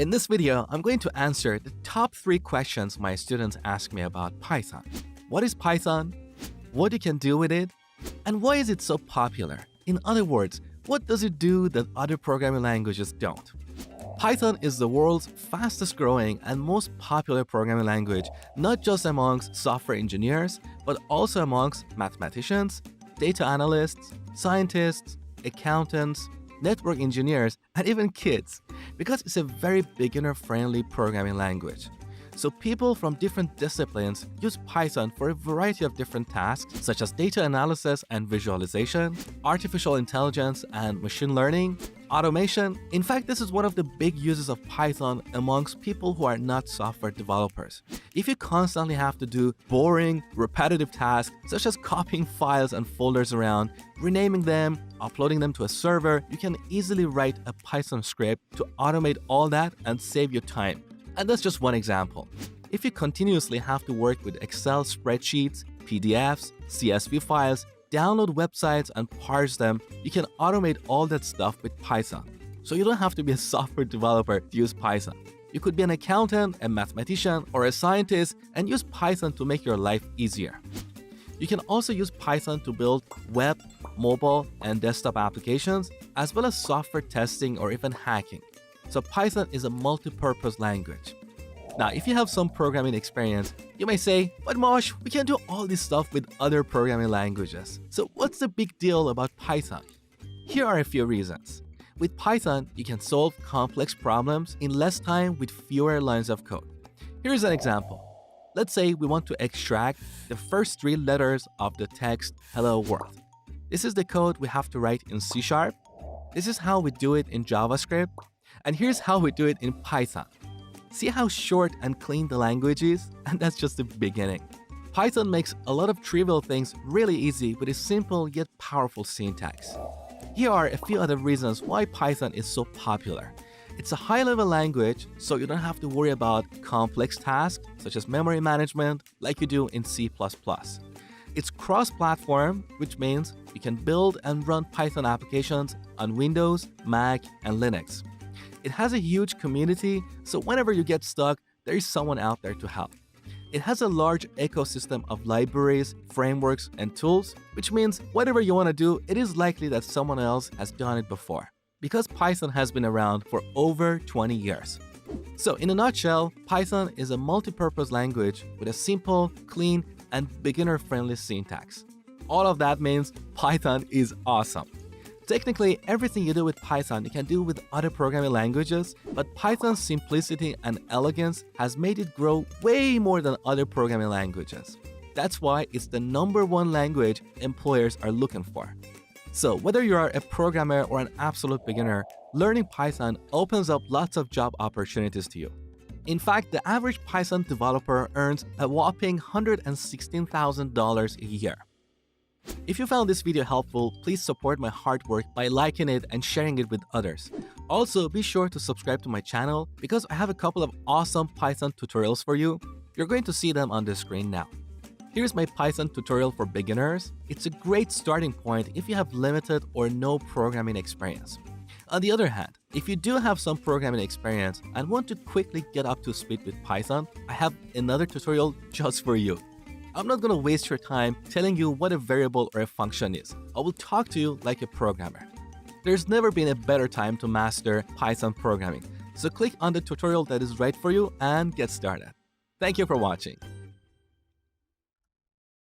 In this video, I'm going to answer the top 3 questions my students ask me about Python. What is Python? What you can do with it? And why is it so popular? In other words, what does it do that other programming languages don't? Python is the world's fastest growing and most popular programming language, not just amongst software engineers, but also amongst mathematicians, data analysts, scientists, accountants, network engineers, and even kids, because it's a very beginner-friendly programming language. So people from different disciplines use Python for a variety of different tasks, such as data analysis and visualization, artificial intelligence and machine learning, automation. In fact, this is one of the big uses of Python amongst people who are not software developers. If you constantly have to do boring, repetitive tasks, such as copying files and folders around, renaming them, uploading them to a server, you can easily write a Python script to automate all that and save you time. And that's just one example. If you continuously have to work with Excel spreadsheets, PDFs, CSV files, download websites and parse them, you can automate all that stuff with Python. So you don't have to be a software developer to use Python. You could be an accountant, a mathematician, or a scientist and use Python to make your life easier. You can also use Python to build web, mobile, and desktop applications, as well as software testing or even hacking. So Python is a multi-purpose language. Now, if you have some programming experience, you may say, but Mosh, we can do all this stuff with other programming languages. So what's the big deal about Python? Here are a few reasons. With Python, you can solve complex problems in less time with fewer lines of code. Here's an example. Let's say we want to extract the first 3 letters of the text "Hello World." This is the code we have to write in C#. This is how we do it in JavaScript. And here's how we do it in Python. See how short and clean the language is? And that's just the beginning. Python makes a lot of trivial things really easy with a simple yet powerful syntax. Here are a few other reasons why Python is so popular. It's a high-level language, so you don't have to worry about complex tasks such as memory management like you do in C++. It's cross-platform, which means you can build and run Python applications on Windows, Mac, and Linux. It has a huge community, so whenever you get stuck, there is someone out there to help. It has a large ecosystem of libraries, frameworks, and tools, which means whatever you want to do, it is likely that someone else has done it before, because Python has been around for over 20 years. So in a nutshell, Python is a multi-purpose language with a simple, clean, and beginner-friendly syntax. All of that means Python is awesome. Technically, everything you do with Python you can do with other programming languages, but Python's simplicity and elegance has made it grow way more than other programming languages. That's why it's the #1 language employers are looking for. So whether you are a programmer or an absolute beginner, learning Python opens up lots of job opportunities to you. In fact, the average Python developer earns a whopping $116,000 a year. If you found this video helpful, please support my hard work by liking it and sharing it with others. Also, be sure to subscribe to my channel because I have a couple of awesome Python tutorials for you. You're going to see them on the screen now. Here's my Python tutorial for beginners. It's a great starting point if you have limited or no programming experience. On the other hand, if you do have some programming experience and want to quickly get up to speed with Python, I have another tutorial just for you. I'm not going to waste your time telling you what a variable or a function is. I will talk to you like a programmer. There's never been a better time to master Python programming, so click on the tutorial that is right for you and get started. Thank you for watching.